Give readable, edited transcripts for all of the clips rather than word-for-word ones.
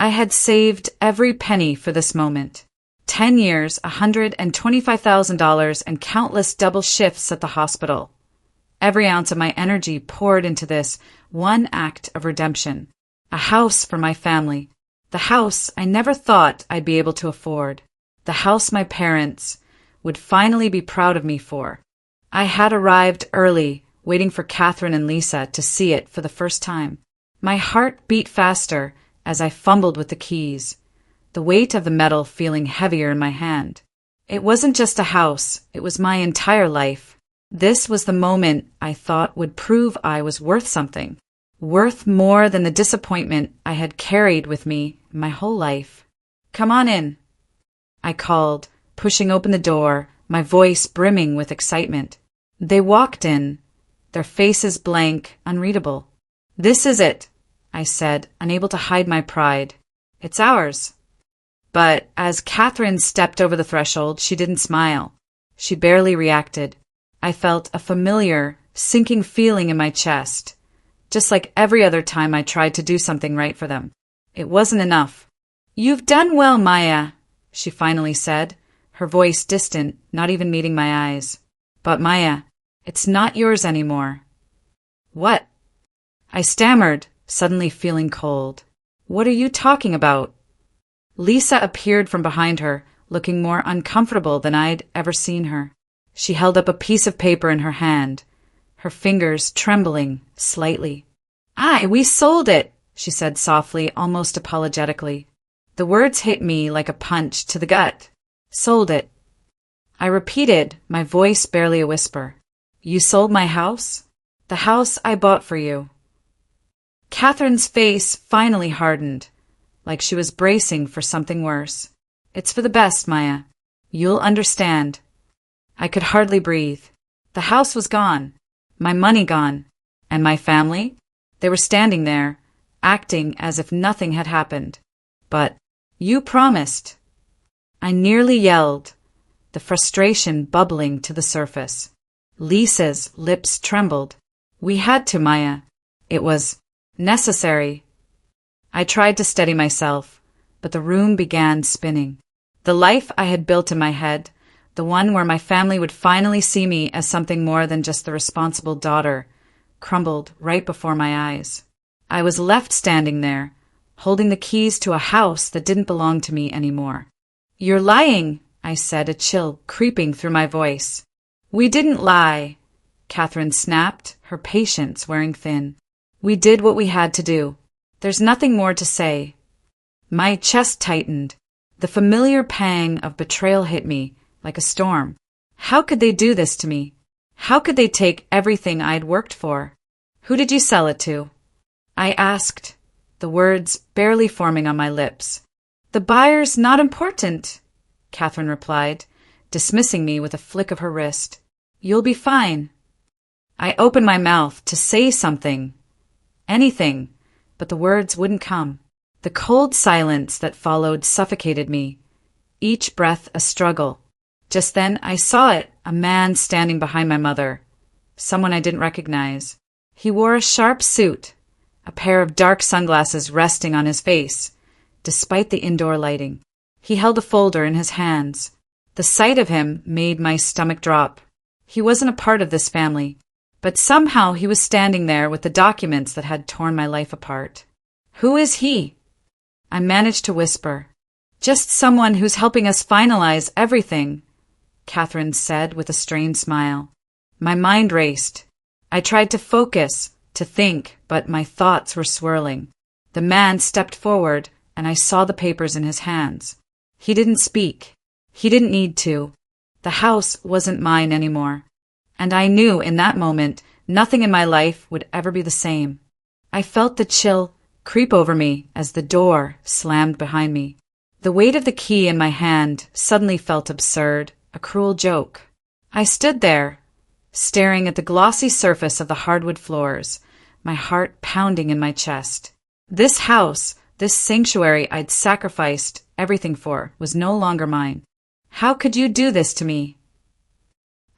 I had saved every penny for this moment. 10 years, $125,000, and countless double shifts at the hospital. Every ounce of my energy poured into this one act of redemption. A house for my family. The house I never thought I'd be able to afford. The house my parents would finally be proud of me for. I had arrived early, waiting for Catherine and Lisa to see it for the first time. My heart beat faster as I fumbled with the keys, the weight of the metal feeling heavier in my hand. It wasn't just a house, it was my entire life. This was the moment I thought would prove I was worth something, worth more than the disappointment I had carried with me my whole life. "Come on in," I called, pushing open the door, my voice brimming with excitement. They walked in, their faces blank, unreadable. "This is it," I said, unable to hide my pride. "It's ours." But as Catherine stepped over the threshold, she didn't smile. She barely reacted. I felt a familiar, sinking feeling in my chest, just like every other time I tried to do something right for them. It wasn't enough. "You've done well, Maya," she finally said, her voice distant, not even meeting my eyes. "But Maya, it's not yours anymore." "What?" I stammered, suddenly feeling cold. "What are you talking about?" Lisa appeared from behind her, looking more uncomfortable than I'd ever seen her. She held up a piece of paper in her hand, her fingers trembling slightly. We sold it," she said softly, almost apologetically. The words hit me like a punch to the gut. "Sold it." I repeated, my voice barely a whisper. "You sold my house? The house I bought for you." Catherine's face finally hardened, like she was bracing for something worse. "It's for the best, Maya. You'll understand." I could hardly breathe. The house was gone, my money gone, and my family? They were standing there, acting as if nothing had happened. "But you promised." I nearly yelled, the frustration bubbling to the surface. Lisa's lips trembled. "We had to, Maya. It was necessary." I tried to steady myself, but the room began spinning. The life I had built in my head, the one where my family would finally see me as something more than just the responsible daughter, crumbled right before my eyes. I was left standing there, holding the keys to a house that didn't belong to me anymore. "You're lying," I said, a chill creeping through my voice. "We didn't lie," Catherine snapped, her patience wearing thin. "We did what we had to do. There's nothing more to say." My chest tightened. The familiar pang of betrayal hit me like a storm. How could they do this to me? How could they take everything I'd worked for? "Who did you sell it to?" I asked, the words barely forming on my lips. "The buyer's not important," Catherine replied, dismissing me with a flick of her wrist. "You'll be fine." I opened my mouth to say something, anything, but the words wouldn't come. The cold silence that followed suffocated me, each breath a struggle. Just then I saw it, a man standing behind my mother, someone I didn't recognize. He wore a sharp suit, a pair of dark sunglasses resting on his face, despite the indoor lighting. He held a folder in his hands. The sight of him made my stomach drop. He wasn't a part of this family, but somehow he was standing there with the documents that had torn my life apart. "Who is he?" I managed to whisper. "Just someone who's helping us finalize everything," Catherine said with a strained smile. My mind raced. I tried to focus, to think, but my thoughts were swirling. The man stepped forward, and I saw the papers in his hands. He didn't speak. He didn't need to. The house wasn't mine anymore. And I knew in that moment nothing in my life would ever be the same. I felt the chill creep over me as the door slammed behind me. The weight of the key in my hand suddenly felt absurd, a cruel joke. I stood there, staring at the glossy surface of the hardwood floors, my heart pounding in my chest. This house, this sanctuary I'd sacrificed everything for, was no longer mine. "How could you do this to me?"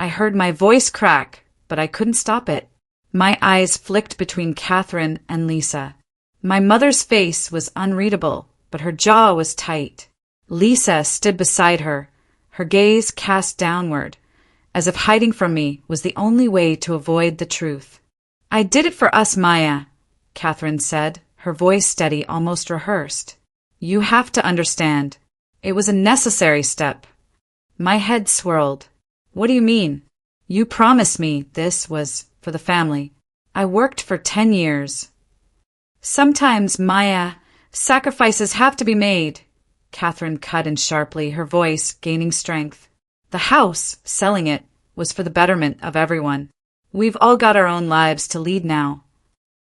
I heard my voice crack, but I couldn't stop it. My eyes flicked between Catherine and Lisa. My mother's face was unreadable, but her jaw was tight. Lisa stood beside her, her gaze cast downward, as if hiding from me was the only way to avoid the truth. "I did it for us, Maya," Catherine said, her voice steady, almost rehearsed. "You have to understand. It was a necessary step." My head swirled. "What do you mean? You promised me this was for the family. I worked for 10 years. "Sometimes, Maya, sacrifices have to be made," Catherine cut in sharply, her voice gaining strength. "The house, selling it, was for the betterment of everyone. We've all got our own lives to lead now."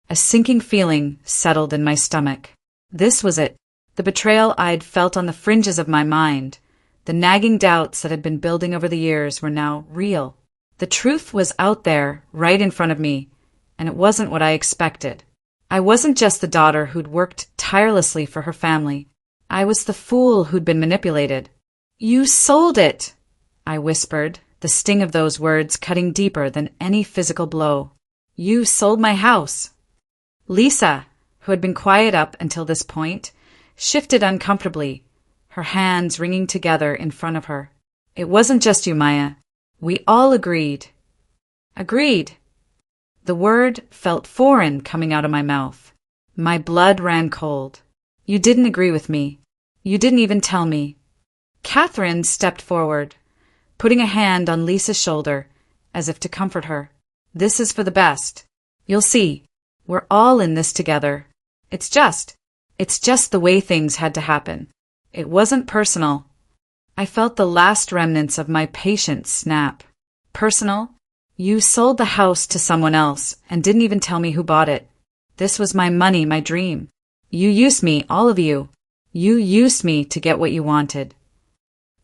A sinking feeling settled in my stomach. This was it, the betrayal I'd felt on the fringes of my mind. The nagging doubts that had been building over the years were now real. The truth was out there, right in front of me, and it wasn't what I expected. I wasn't just the daughter who'd worked tirelessly for her family. I was the fool who'd been manipulated. "You sold it," I whispered, the sting of those words cutting deeper than any physical blow. "You sold my house." Lisa, who had been quiet up until this point, shifted uncomfortably, her hands wringing together in front of her. "It wasn't just you, Maya. We all agreed." "Agreed?" The word felt foreign coming out of my mouth. My blood ran cold. "You didn't agree with me. You didn't even tell me." Catherine stepped forward, putting a hand on Lisa's shoulder, as if to comfort her. "This is for the best. You'll see. We're all in this together. It's just the way things had to happen. It wasn't personal." I felt the last remnants of my patience snap. "Personal? You sold the house to someone else and didn't even tell me who bought it. This was my money, my dream. You used me, all of you. You used me to get what you wanted."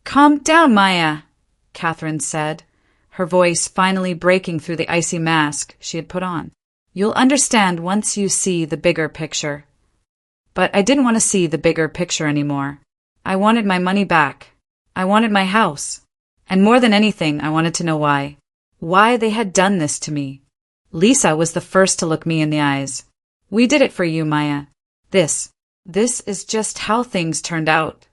"Calm down, Maya," Catherine said, her voice finally breaking through the icy mask she had put on. "You'll understand once you see the bigger picture." But I didn't want to see the bigger picture anymore. I wanted my money back. I wanted my house. And more than anything, I wanted to know why. Why they had done this to me. Lisa was the first to look me in the eyes. "We did it for you, Maya. This is just how things turned out."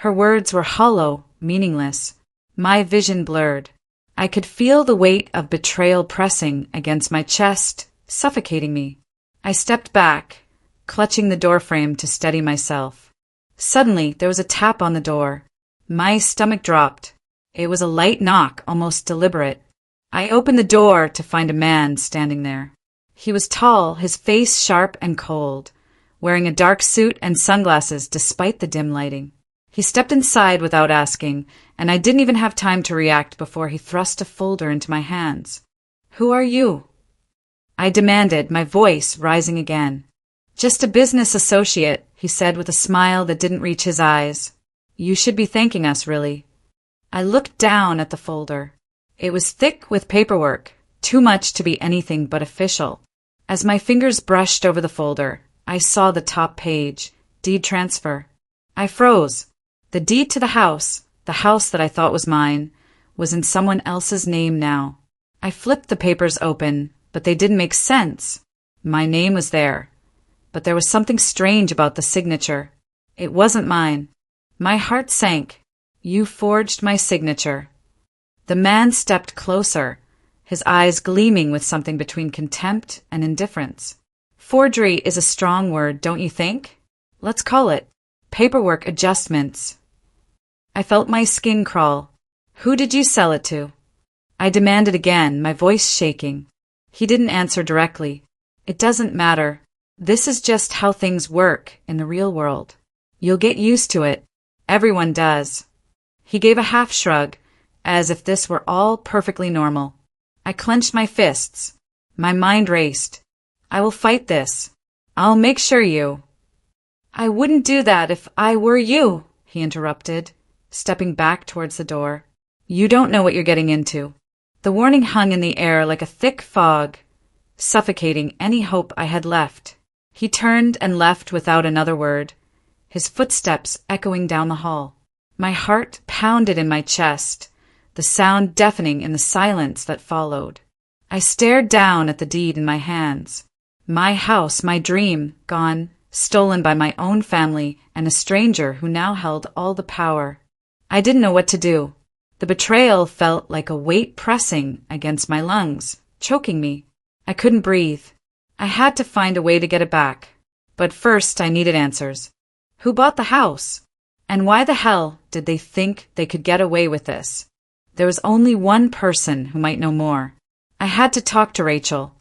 Her words were hollow, meaningless. My vision blurred. I could feel the weight of betrayal pressing against my chest, suffocating me. I stepped back, clutching the doorframe to steady myself. Suddenly, there was a tap on the door. My stomach dropped. It was a light knock, almost deliberate. I opened the door to find a man standing there. He was tall, his face sharp and cold, wearing a dark suit and sunglasses despite the dim lighting. He stepped inside without asking, and I didn't even have time to react before he thrust a folder into my hands. "Who are you?" I demanded, my voice rising again. "Just a business associate," he said with a smile that didn't reach his eyes. "You should be thanking us, really." I looked down at the folder. It was thick with paperwork, too much to be anything but official. As my fingers brushed over the folder, I saw the top page, deed transfer. I froze. The deed to the house that I thought was mine, was in someone else's name now. I flipped the papers open, but they didn't make sense. My name was there, but there was something strange about the signature. It wasn't mine. My heart sank. "You forged my signature." The man stepped closer, his eyes gleaming with something between contempt and indifference. "Forgery is a strong word, don't you think? Let's call it paperwork adjustments." I felt my skin crawl. "Who did you sell it to?" I demanded again, my voice shaking. He didn't answer directly. "It doesn't matter. This is just how things work in the real world. You'll get used to it. Everyone does." He gave a half shrug, as if this were all perfectly normal. I clenched my fists. My mind raced. "I will fight this. I'll make sure you—" "I wouldn't do that if I were you," he interrupted, stepping back towards the door. "You don't know what you're getting into." The warning hung in the air like a thick fog, suffocating any hope I had left. He turned and left without another word, his footsteps echoing down the hall. My heart pounded in my chest, the sound deafening in the silence that followed. I stared down at the deed in my hands. My house, my dream, gone, stolen by my own family and a stranger who now held all the power. I didn't know what to do. The betrayal felt like a weight pressing against my lungs, choking me. I couldn't breathe. I had to find a way to get it back. But first I needed answers. Who bought the house? And why the hell did they think they could get away with this? There was only one person who might know more. I had to talk to Rachel.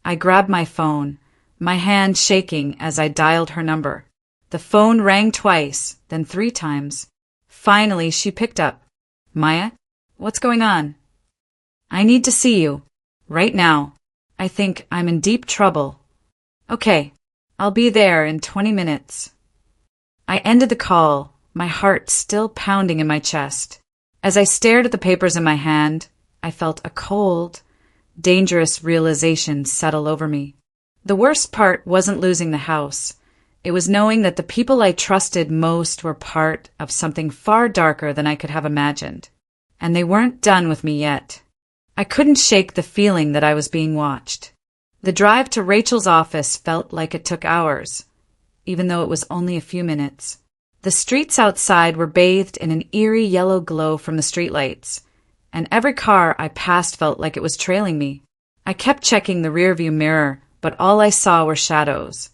I grabbed my phone, my hand shaking as I dialed her number. The phone rang twice, then 3 times. Finally, she picked up. Maya, what's going on? I need to see you. Right now. I think I'm in deep trouble. Okay, I'll be there in 20 minutes. I ended the call, my heart still pounding in my chest. As I stared at the papers in my hand, I felt a cold, dangerous realization settle over me. The worst part wasn't losing the house. It was knowing that the people I trusted most were part of something far darker than I could have imagined. And they weren't done with me yet. I couldn't shake the feeling that I was being watched. The drive to Rachel's office felt like it took hours, even though it was only a few minutes. The streets outside were bathed in an eerie yellow glow from the streetlights, and every car I passed felt like it was trailing me. I kept checking the rearview mirror, but all I saw were shadows.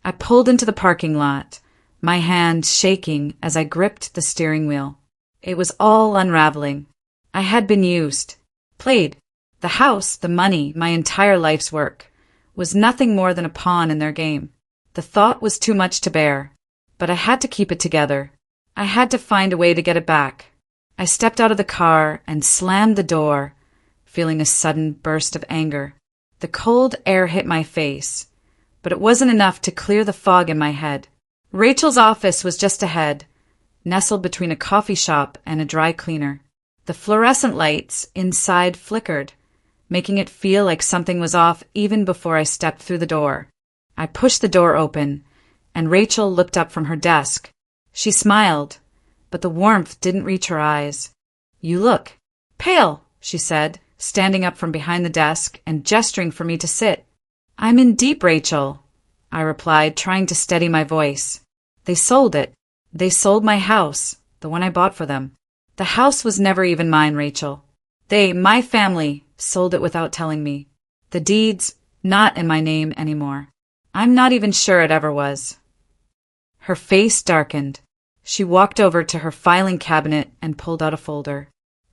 I pulled into the parking lot, my hand shaking as I gripped the steering wheel. It was all unraveling. I had been used, played. The house, the money, my entire life's work, was nothing more than a pawn in their game. The thought was too much to bear, but I had to keep it together. I had to find a way to get it back. I stepped out of the car and slammed the door, feeling a sudden burst of anger. The cold air hit my face, but it wasn't enough to clear the fog in my head. Rachel's office was just ahead, nestled between a coffee shop and a dry cleaner. The fluorescent lights inside flickered, making it feel like something was off even before I stepped through the door. I pushed the door open, and Rachel looked up from her desk. She smiled, but the warmth didn't reach her eyes. "You look pale," she said, standing up from behind the desk and gesturing for me to sit. "I'm in deep, Rachel," I replied, trying to steady my voice. "They sold it. They sold my house, the one I bought for them. The house was never even mine, Rachel. My family, sold it without telling me. The deeds, not in my name anymore. I'm not even sure it ever was." Her face darkened. She walked over to her filing cabinet and pulled out a folder.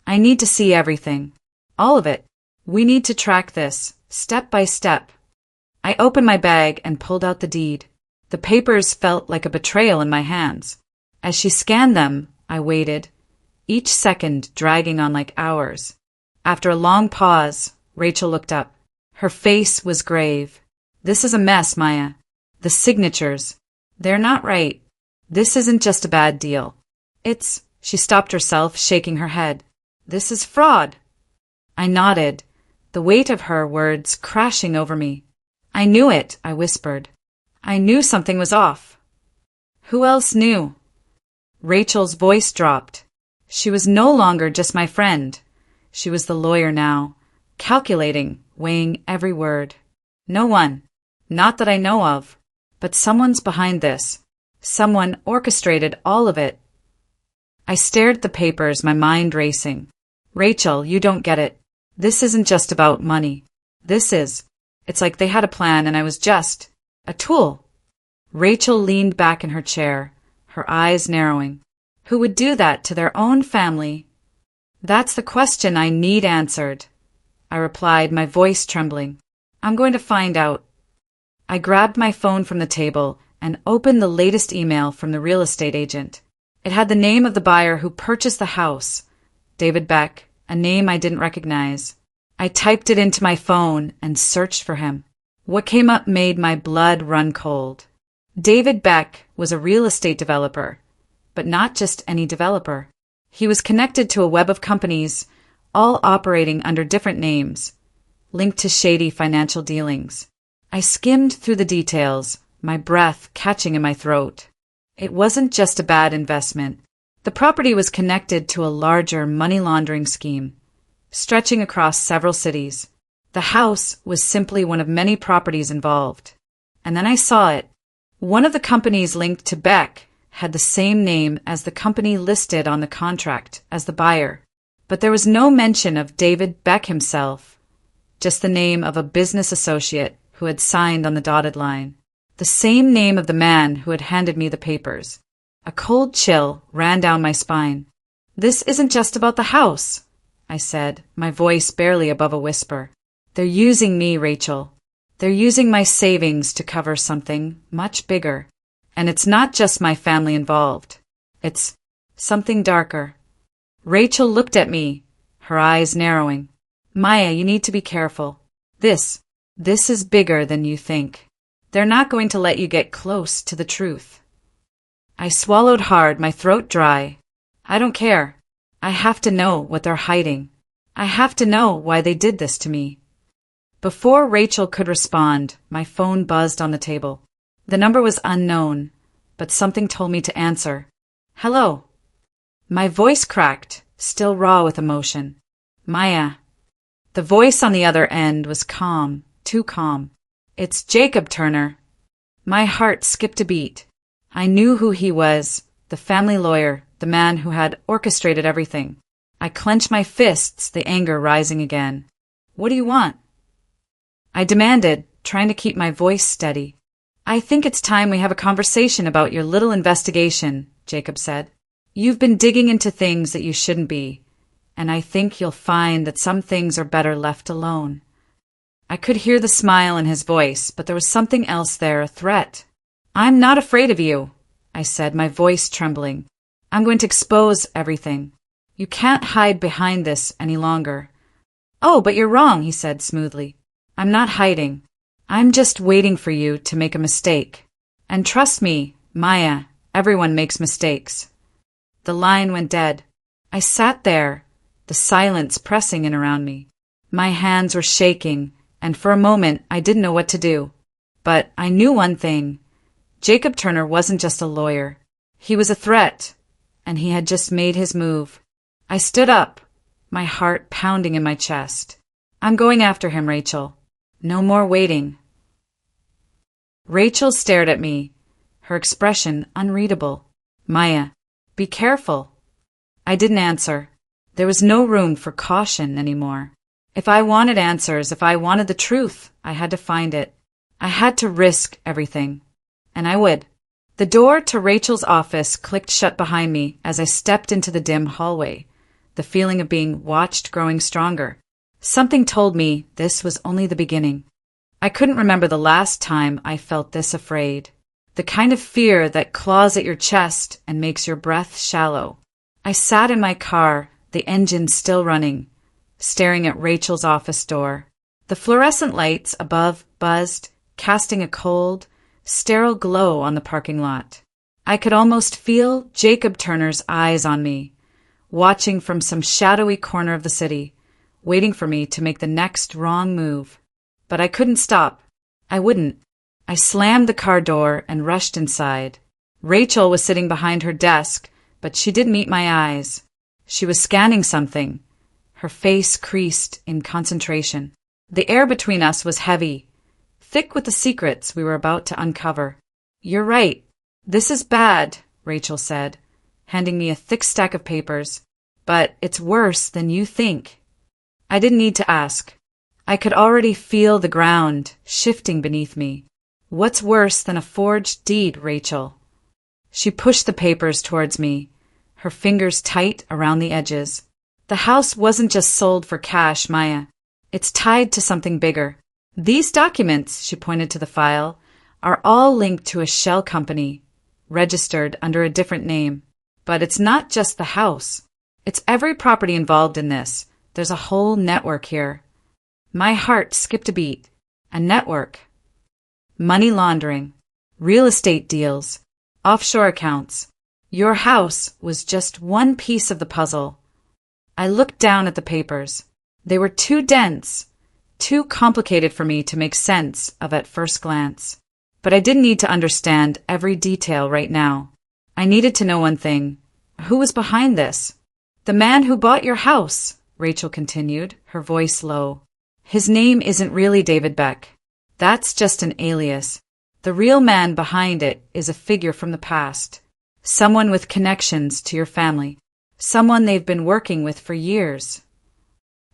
"I need to see everything. All of it. We need to track this, step by step." I opened my bag and pulled out the deed. The papers felt like a betrayal in my hands. As she scanned them, I waited, each second dragging on like hours. After a long pause, Rachel looked up. Her face was grave. "This is a mess, Maya. The signatures. They're not right. This isn't just a bad deal. It's—" She stopped herself, shaking her head. "This is fraud." I nodded, the weight of her words crashing over me. "I knew it," I whispered. "I knew something was off." "Who else knew?" Rachel's voice dropped. She was no longer just my friend. She was the lawyer now, calculating, weighing every word. "No one. Not that I know of. But someone's behind this. Someone orchestrated all of it." I stared at the papers, my mind racing. "Rachel, you don't get it. This isn't just about money. It's like they had a plan and I was just a tool." Rachel leaned back in her chair, her eyes narrowing. "Who would do that to their own family?" "That's the question I need answered," I replied, my voice trembling. "I'm going to find out." I grabbed my phone from the table and opened the latest email from the real estate agent. It had the name of the buyer who purchased the house, David Beck, a name I didn't recognize. I typed it into my phone and searched for him. What came up made my blood run cold. David Beck was a real estate developer, but not just any developer. He was connected to a web of companies, all operating under different names, linked to shady financial dealings. I skimmed through the details, my breath catching in my throat. It wasn't just a bad investment. The property was connected to a larger money laundering scheme, stretching across several cities. The house was simply one of many properties involved. And then I saw it. One of the companies linked to Beck had the same name as the company listed on the contract as the buyer, but there was no mention of David Beck himself, just the name of a business associate who had signed on the dotted line, the same name of the man who had handed me the papers. A cold chill ran down my spine. "This isn't just about the house," I said, my voice barely above a whisper. "They're using me, Rachel. They're using my savings to cover something much bigger. And it's not just my family involved. It's something darker." Rachel looked at me, her eyes narrowing. "Maya, you need to be careful. This is bigger than you think. They're not going to let you get close to the truth." I swallowed hard, my throat dry. "I don't care. I have to know what they're hiding. I have to know why they did this to me." Before Rachel could respond, my phone buzzed on the table. The number was unknown, but something told me to answer. "Hello." My voice cracked, still raw with emotion. "Maya." The voice on the other end was calm, too calm. "It's Jacob Turner." My heart skipped a beat. I knew who he was, the family lawyer, the man who had orchestrated everything. I clenched my fists, the anger rising again. "What do you want?" I demanded, trying to keep my voice steady. "I think it's time we have a conversation about your little investigation," Jacob said. "You've been digging into things that you shouldn't be, and I think you'll find that some things are better left alone." I could hear the smile in his voice, but there was something else there, a threat. "I'm not afraid of you," I said, my voice trembling. "I'm going to expose everything. You can't hide behind this any longer." "Oh, but you're wrong," he said smoothly. "I'm not hiding. I'm just waiting for you to make a mistake. And trust me, Maya, everyone makes mistakes." The line went dead. I sat there, the silence pressing in around me. My hands were shaking, and for a moment I didn't know what to do. But I knew one thing. Jacob Turner wasn't just a lawyer. He was a threat, and he had just made his move. I stood up, my heart pounding in my chest. "I'm going after him, Rachel. No more waiting." Rachel stared at me, her expression unreadable. "Maya, be careful." I didn't answer. There was no room for caution anymore. If I wanted answers, if I wanted the truth, I had to find it. I had to risk everything. And I would. The door to Rachel's office clicked shut behind me as I stepped into the dim hallway, the feeling of being watched growing stronger. Something told me this was only the beginning. I couldn't remember the last time I felt this afraid. The kind of fear that claws at your chest and makes your breath shallow. I sat in my car, the engine still running, staring at Rachel's office door. The fluorescent lights above buzzed, casting a cold, sterile glow on the parking lot. I could almost feel Jacob Turner's eyes on me, watching from some shadowy corner of the city, waiting for me to make the next wrong move. But I couldn't stop. I wouldn't. I slammed the car door and rushed inside. Rachel was sitting behind her desk, but she didn't meet my eyes. She was scanning something, her face creased in concentration. The air between us was heavy, thick with the secrets we were about to uncover. "You're right. This is bad," Rachel said, handing me a thick stack of papers. "But it's worse than you think." I didn't need to ask. I could already feel the ground shifting beneath me. "What's worse than a forged deed, Rachel?" She pushed the papers towards me, her fingers tight around the edges. "The house wasn't just sold for cash, Maya. It's tied to something bigger. These documents," she pointed to the file, "are all linked to a shell company, registered under a different name. But it's not just the house. It's every property involved in this. There's a whole network here." My heart skipped a beat. A network. Money laundering, real estate deals, offshore accounts. Your house was just one piece of the puzzle. I looked down at the papers. They were too dense, too complicated for me to make sense of at first glance. But I didn't need to understand every detail right now. I needed to know one thing. Who was behind this? "The man who bought your house," Rachel continued, her voice low. "His name isn't really David Beck. That's just an alias. The real man behind it is a figure from the past. someone with connections to your family, someone they've been working with for years.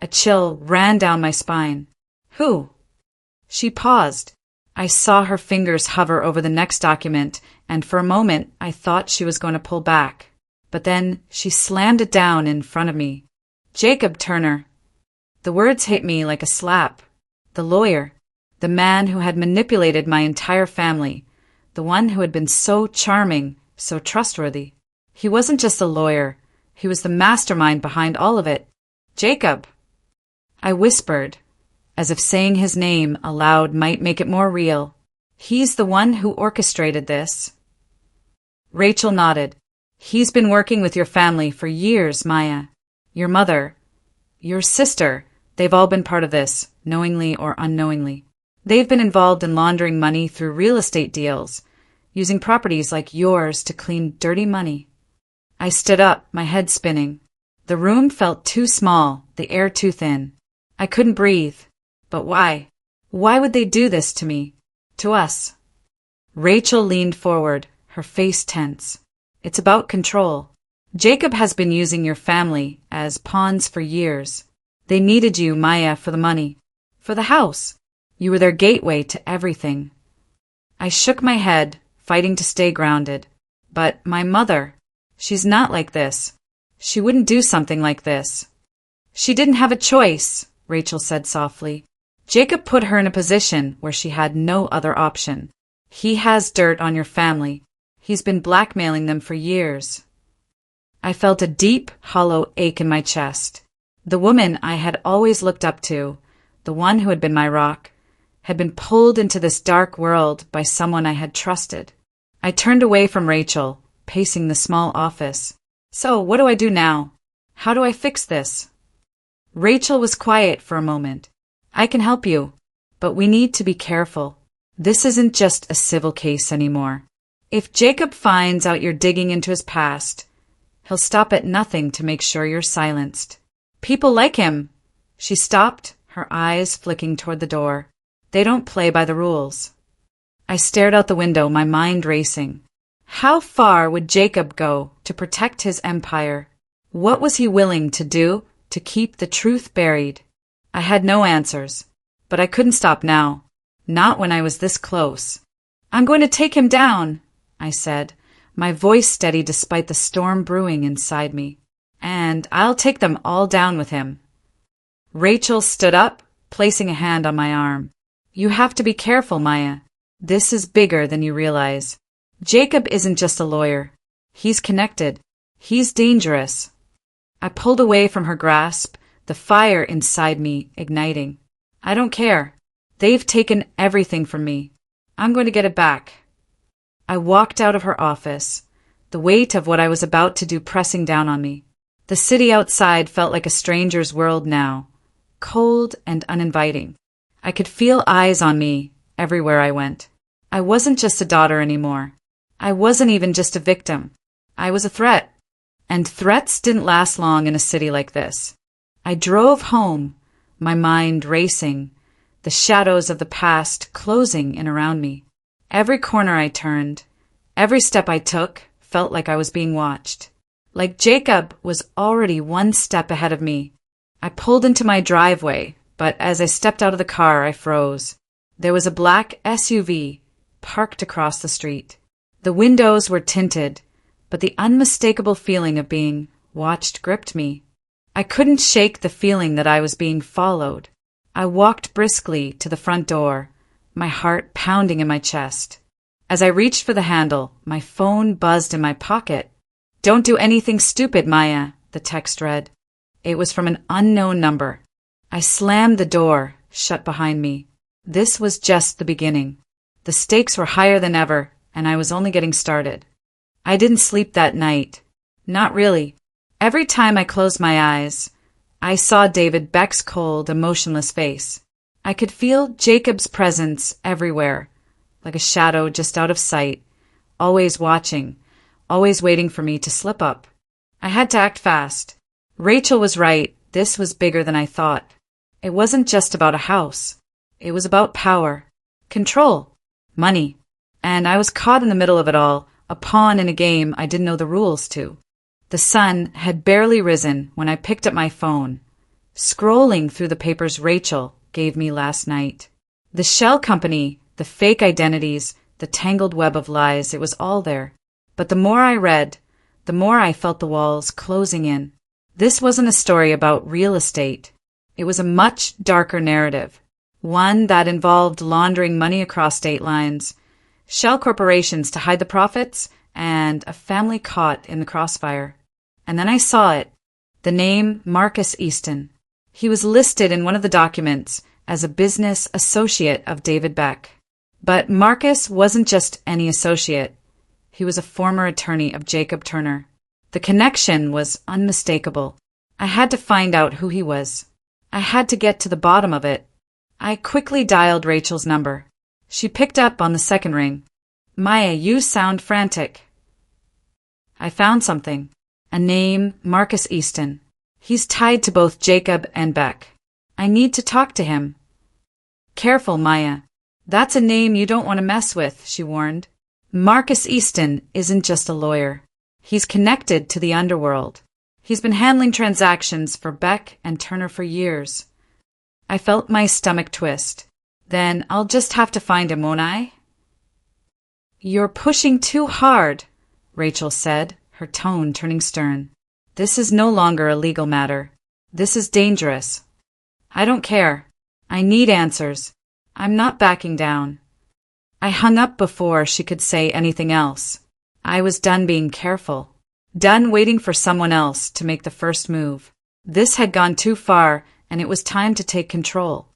A chill ran down my spine. Who? She paused. I saw her fingers hover over the next document, and for a moment I thought she was going to pull back. But then she slammed it down in front of me. Jacob Turner. The words hit me like a slap. The lawyer. The man who had manipulated my entire family. The one who had been so charming, so trustworthy. He wasn't just a lawyer. He was the mastermind behind all of it. Jacob. I whispered, as if saying his name aloud might make it more real. He's the one who orchestrated this. Rachel nodded. He's been working with your family for years, Maya. Your mother, your sister, they've all been part of this, knowingly or unknowingly. They've been involved in laundering money through real estate deals, using properties like yours to clean dirty money. I stood up, my head spinning. The room felt too small, the air too thin. I couldn't breathe. But why? Why would they do this to me? To us? Rachel leaned forward, her face tense. It's about control. Jacob has been using your family as pawns for years. They needed you, Maya, for the money. For the house. You were their gateway to everything. I shook my head, fighting to stay grounded. But my mother, she's not like this. She wouldn't do something like this. She didn't have a choice, Rachel said softly. Jacob put her in a position where she had no other option. He has dirt on your family. He's been blackmailing them for years. I felt a deep, hollow ache in my chest. The woman I had always looked up to, the one who had been my rock, had been pulled into this dark world by someone I had trusted. I turned away from Rachel, pacing the small office. So, what do I do now? How do I fix this? Rachel was quiet for a moment. I can help you, but we need to be careful. This isn't just a civil case anymore. If Jacob finds out you're digging into his past, he'll stop at nothing to make sure you're silenced. People like him. She stopped, her eyes flicking toward the door. They don't play by the rules. I stared out the window, my mind racing. How far would Jacob go to protect his empire? What was he willing to do to keep the truth buried? I had no answers, but I couldn't stop now. Not when I was this close. I'm going to take him down, I said, my voice steady despite the storm brewing inside me. And I'll take them all down with him. Rachel stood up, placing a hand on my arm. You have to be careful, Maya. This is bigger than you realize. Jacob isn't just a lawyer. He's connected. He's dangerous. I pulled away from her grasp, the fire inside me igniting. I don't care. They've taken everything from me. I'm going to get it back. I walked out of her office, the weight of what I was about to do pressing down on me. The city outside felt like a stranger's world now, cold and uninviting. I could feel eyes on me everywhere I went. I wasn't just a daughter anymore. I wasn't even just a victim. I was a threat. And threats didn't last long in a city like this. I drove home, my mind racing, the shadows of the past closing in around me. Every corner I turned, every step I took felt like I was being watched. Like Jacob was already one step ahead of me. I pulled into my driveway, but as I stepped out of the car, I froze. There was a black SUV parked across the street. The windows were tinted, but the unmistakable feeling of being watched gripped me. I couldn't shake the feeling that I was being followed. I walked briskly to the front door, my heart pounding in my chest. As I reached for the handle, my phone buzzed in my pocket. Don't do anything stupid, Maya, the text read. It was from an unknown number. I slammed the door, shut behind me. This was just the beginning. The stakes were higher than ever, and I was only getting started. I didn't sleep that night. Not really. Every time I closed my eyes, I saw David Beck's cold, emotionless face. I could feel Jacob's presence everywhere, like a shadow just out of sight, always watching, always waiting for me to slip up. I had to act fast. Rachel was right. This was bigger than I thought. It wasn't just about a house. It was about power, control, money. And I was caught in the middle of it all, a pawn in a game I didn't know the rules to. The sun had barely risen when I picked up my phone, scrolling through the papers Rachel gave me last night. The shell company, the fake identities, the tangled web of lies, it was all there. But the more I read, the more I felt the walls closing in. This wasn't a story about real estate. It was a much darker narrative, one that involved laundering money across state lines, shell corporations to hide the profits, and a family caught in the crossfire. And then I saw it, the name Marcus Easton. He was listed in one of the documents as a business associate of David Beck. But Marcus wasn't just any associate. He was a former attorney of Jacob Turner. The connection was unmistakable. I had to find out who he was. I had to get to the bottom of it. I quickly dialed Rachel's number. She picked up on the second ring. "Maya, you sound frantic." "I found something. A name, Marcus Easton. He's tied to both Jacob and Beck. I need to talk to him." "Careful, Maya. That's a name you don't want to mess with," she warned. "Marcus Easton isn't just a lawyer. He's connected to the underworld. He's been handling transactions for Beck and Turner for years." I felt my stomach twist. "Then I'll just have to find him, won't I?" "You're pushing too hard," Rachel said, her tone turning stern. "This is no longer a legal matter. This is dangerous. I don't care. I need answers. I'm not backing down." I hung up before she could say anything else. I was done being careful. Done waiting for someone else to make the first move. This had gone too far, and it was time to take control.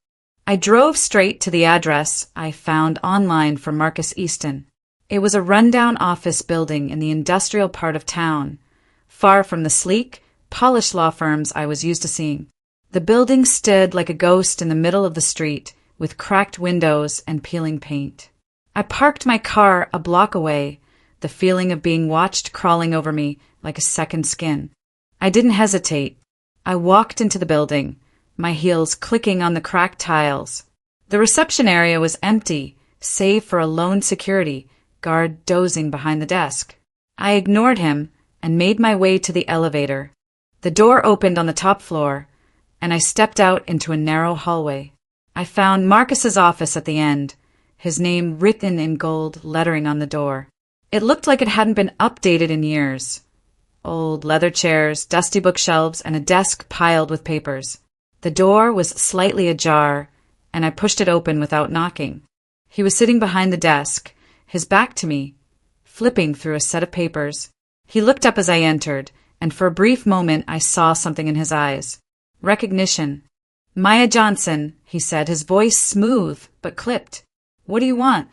I drove straight to the address I found online for Marcus Easton. It was a rundown office building in the industrial part of town, far from the sleek, polished law firms I was used to seeing. The building stood like a ghost in the middle of the street, with cracked windows and peeling paint. I parked my car a block away, the feeling of being watched crawling over me like a second skin. I didn't hesitate. I walked into the building, my heels clicking on the cracked tiles. The reception area was empty, save for a lone security guard dozing behind the desk. I ignored him and made my way to the elevator. The door opened on the top floor, and I stepped out into a narrow hallway. I found Marcus's office at the end, his name written in gold lettering on the door. It looked like it hadn't been updated in years. Old leather chairs, dusty bookshelves, and a desk piled with papers. The door was slightly ajar, and I pushed it open without knocking. He was sitting behind the desk, his back to me, flipping through a set of papers. He looked up as I entered, and for a brief moment I saw something in his eyes. Recognition. "Maya Johnson," he said, his voice smooth but clipped. "What do you want?"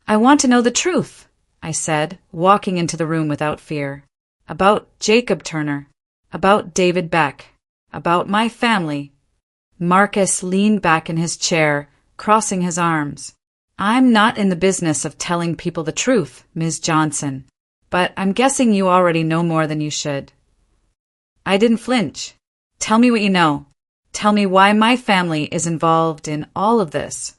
"I want to know the truth," I said, walking into the room without fear. "About Jacob Turner. About David Beck. About my family." Marcus leaned back in his chair, crossing his arms. "I'm not in the business of telling people the truth, Ms. Johnson, but I'm guessing you already know more than you should." I didn't flinch. "Tell me what you know. Tell me why my family is involved in all of this."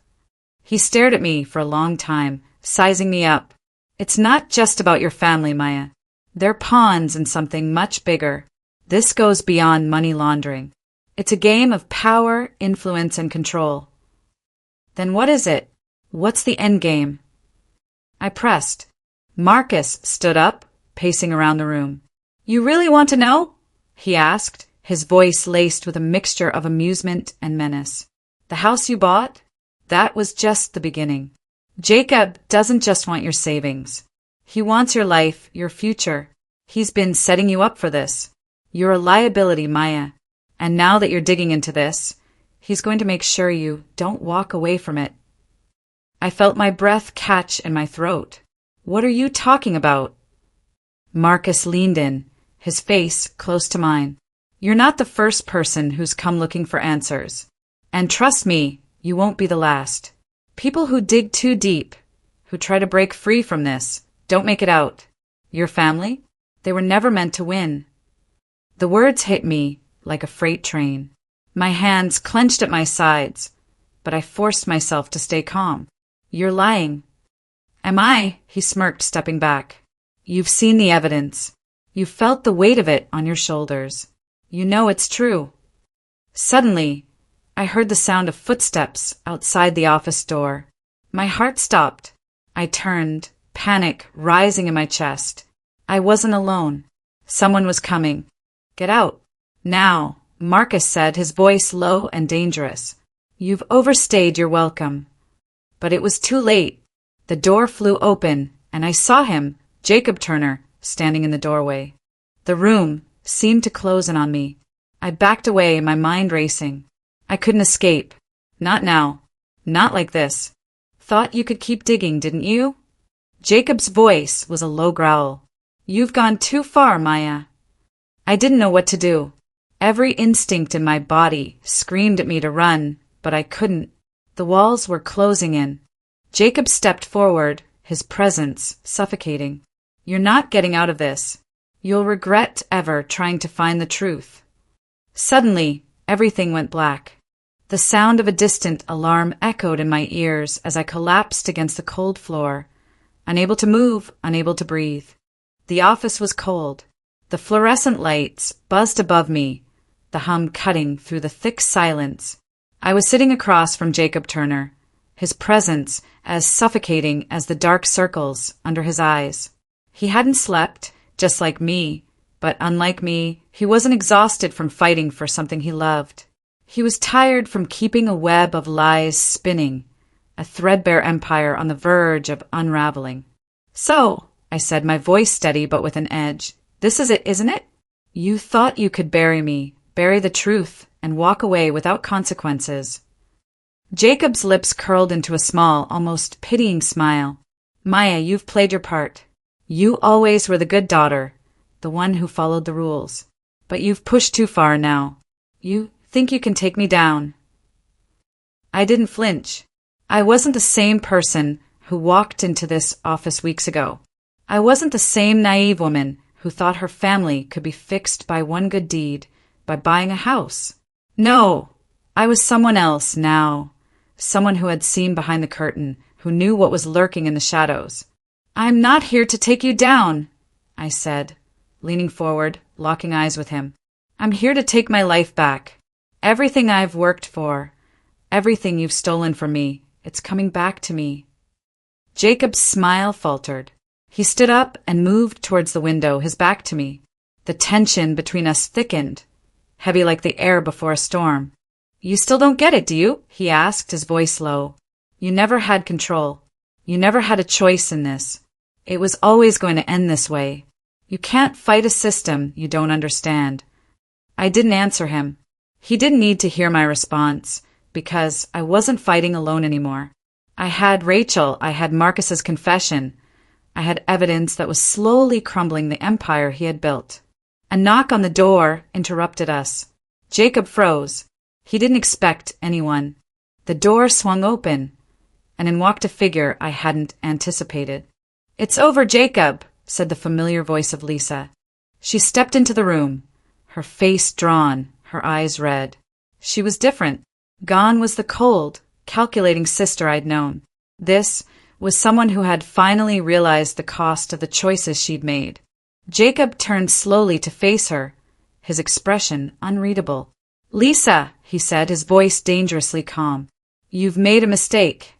He stared at me for a long time, sizing me up. "It's not just about your family, Maya. They're pawns in something much bigger. This goes beyond money laundering. It's a game of power, influence, and control." "Then what is it? What's the end game?" I pressed. Marcus stood up, pacing around the room. "You really want to know?" he asked, his voice laced with a mixture of amusement and menace. "The house you bought? That was just the beginning. Jacob doesn't just want your savings. He wants your life, your future. He's been setting you up for this. You're a liability, Maya. And now that you're digging into this, he's going to make sure you don't walk away from it." I felt my breath catch in my throat. "What are you talking about?" Marcus leaned in, his face close to mine. "You're not the first person who's come looking for answers. And trust me, you won't be the last. People who dig too deep, who try to break free from this, don't make it out. Your family? They were never meant to win." The words hit me like a freight train. My hands clenched at my sides, but I forced myself to stay calm. "You're lying." Am I? He smirked, stepping back. You've seen the evidence. You've felt the weight of it on your shoulders. You know it's true. Suddenly, I heard the sound of footsteps outside the office door. My heart stopped. I turned, panic rising in my chest. I wasn't alone. Someone was coming. Get out. Now, Marcus said, his voice low and dangerous. You've overstayed your welcome. But it was too late. The door flew open, and I saw him, Jacob Turner, standing in the doorway. The room seemed to close in on me. I backed away, my mind racing. I couldn't escape. Not now. Not like this. Thought you could keep digging, didn't you? Jacob's voice was a low growl. You've gone too far, Maya. I didn't know what to do. Every instinct in my body screamed at me to run, but I couldn't. The walls were closing in. Jacob stepped forward, his presence suffocating. You're not getting out of this. You'll regret ever trying to find the truth. Suddenly, everything went black. The sound of a distant alarm echoed in my ears as I collapsed against the cold floor, unable to move, unable to breathe. The office was cold. The fluorescent lights buzzed above me, the hum cutting through the thick silence. I was sitting across from Jacob Turner, his presence as suffocating as the dark circles under his eyes. He hadn't slept, just like me, but unlike me, he wasn't exhausted from fighting for something he loved. He was tired from keeping a web of lies spinning, a threadbare empire on the verge of unraveling. So, I said, my voice steady but with an edge, this is it, isn't it? You thought you could bury me, bury the truth, and walk away without consequences. Jacob's lips curled into a small, almost pitying smile. Maya, you've played your part. You always were the good daughter, the one who followed the rules. But you've pushed too far now. You think you can take me down. I didn't flinch. I wasn't the same person who walked into this office weeks ago. I wasn't the same naive woman who thought her family could be fixed by one good deed, by buying a house. No, I was someone else now, someone who had seen behind the curtain, who knew what was lurking in the shadows. I'm not here to take you down, I said, leaning forward, locking eyes with him. I'm here to take my life back. Everything I've worked for, everything you've stolen from me, it's coming back to me. Jacob's smile faltered. He stood up and moved towards the window, his back to me. The tension between us thickened, heavy like the air before a storm. You still don't get it, do you? He asked, his voice low. You never had control. You never had a choice in this. It was always going to end this way. You can't fight a system you don't understand. I didn't answer him. He didn't need to hear my response, because I wasn't fighting alone anymore. I had Rachel, I had Marcus's confession. I had evidence that was slowly crumbling the empire he had built. A knock on the door interrupted us. Jacob froze. He didn't expect anyone. The door swung open, and in walked a figure I hadn't anticipated. It's over, Jacob, said the familiar voice of Lisa. She stepped into the room, her face drawn, her eyes red. She was different. Gone was the cold, calculating sister I'd known. This was someone who had finally realized the cost of the choices she'd made. Jacob turned slowly to face her, his expression unreadable. Lisa, he said, his voice dangerously calm. You've made a mistake.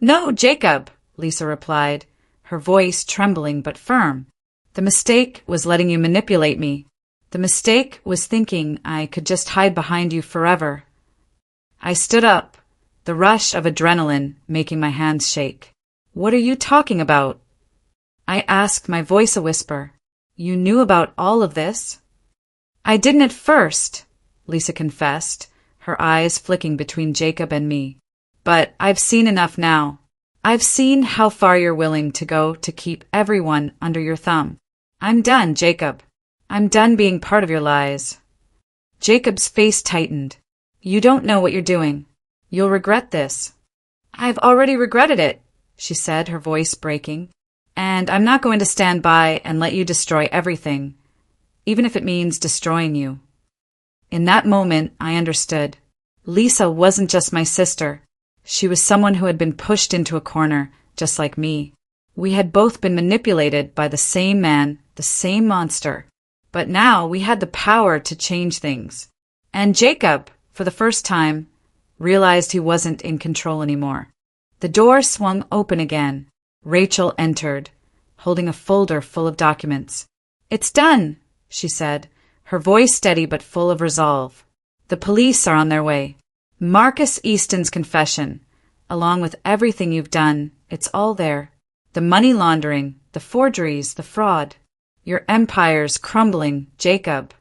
No, Jacob, Lisa replied, her voice trembling but firm. The mistake was letting you manipulate me. The mistake was thinking I could just hide behind you forever. I stood up, the rush of adrenaline making my hands shake. What are you talking about? I asked, my voice a whisper. You knew about all of this? I didn't at first, Lisa confessed, her eyes flicking between Jacob and me. But I've seen enough now. I've seen how far you're willing to go to keep everyone under your thumb. I'm done, Jacob. I'm done being part of your lies. Jacob's face tightened. You don't know what you're doing. You'll regret this. I've already regretted it, she said, her voice breaking. And I'm not going to stand by and let you destroy everything, even if it means destroying you. In that moment, I understood. Lisa wasn't just my sister. She was someone who had been pushed into a corner, just like me. We had both been manipulated by the same man, the same monster. But now we had the power to change things. And Jacob, for the first time, realized he wasn't in control anymore. The door swung open again. Rachel entered, holding a folder full of documents. "It's done," she said, her voice steady but full of resolve. "The police are on their way. Marcus Easton's confession, along with everything you've done, it's all there. The money laundering, the forgeries, the fraud. Your empire's crumbling, Jacob."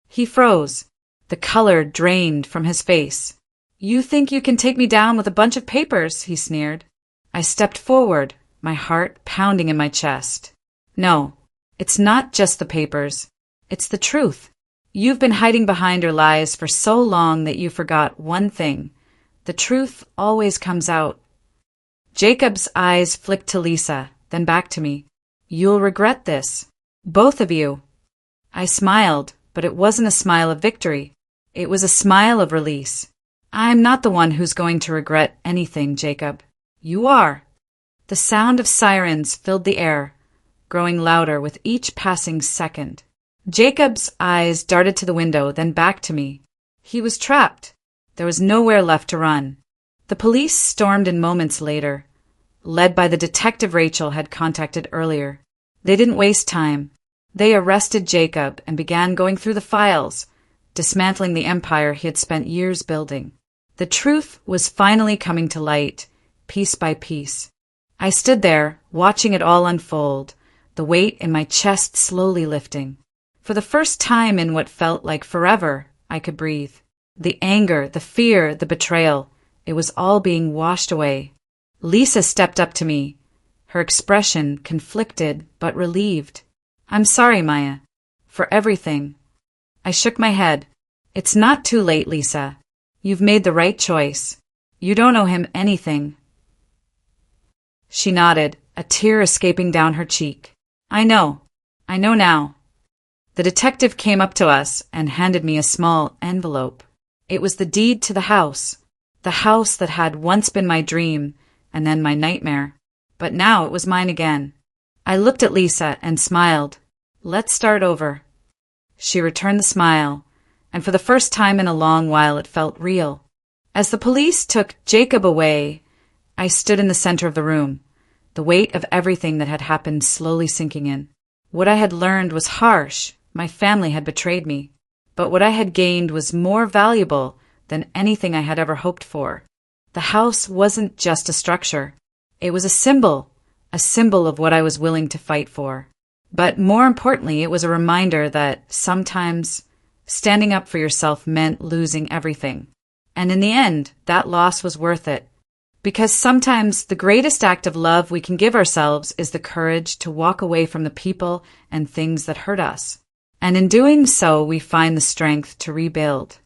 He froze. The color drained from his face. "You think you can take me down with a bunch of papers?" he sneered. I stepped forward, my heart pounding in my chest. "No, it's not just the papers. It's the truth. You've been hiding behind your lies for so long that you forgot one thing. The truth always comes out." Jacob's eyes flicked to Lisa, then back to me. "You'll regret this. Both of you." I smiled, but it wasn't a smile of victory. It was a smile of release. "I'm not the one who's going to regret anything, Jacob. You are." The sound of sirens filled the air, growing louder with each passing second. Jacob's eyes darted to the window, then back to me. He was trapped. There was nowhere left to run. The police stormed in moments later, led by the detective Rachel had contacted earlier. They didn't waste time. They arrested Jacob and began going through the files, dismantling the empire he had spent years building. The truth was finally coming to light, piece by piece. I stood there, watching it all unfold, the weight in my chest slowly lifting. For the first time in what felt like forever, I could breathe. The anger, the fear, the betrayal, it was all being washed away. Lisa stepped up to me, her expression conflicted but relieved. "I'm sorry, Maya, for everything." I shook my head. "It's not too late, Lisa. You've made the right choice. You don't owe him anything." She nodded, a tear escaping down her cheek. I know now." The detective came up to us and handed me a small envelope. It was the deed to the house that had once been my dream and then my nightmare. But now it was mine again. I looked at Lisa and smiled. "Let's start over." She returned the smile, and for the first time in a long while it felt real. As the police took Jacob away, I stood in the center of the room, the weight of everything that had happened slowly sinking in. What I had learned was harsh. My family had betrayed me. But what I had gained was more valuable than anything I had ever hoped for. The house wasn't just a structure. It was a symbol of what I was willing to fight for. But more importantly, it was a reminder that sometimes standing up for yourself meant losing everything. And in the end, that loss was worth it. Because sometimes the greatest act of love we can give ourselves is the courage to walk away from the people and things that hurt us. And in doing so, we find the strength to rebuild.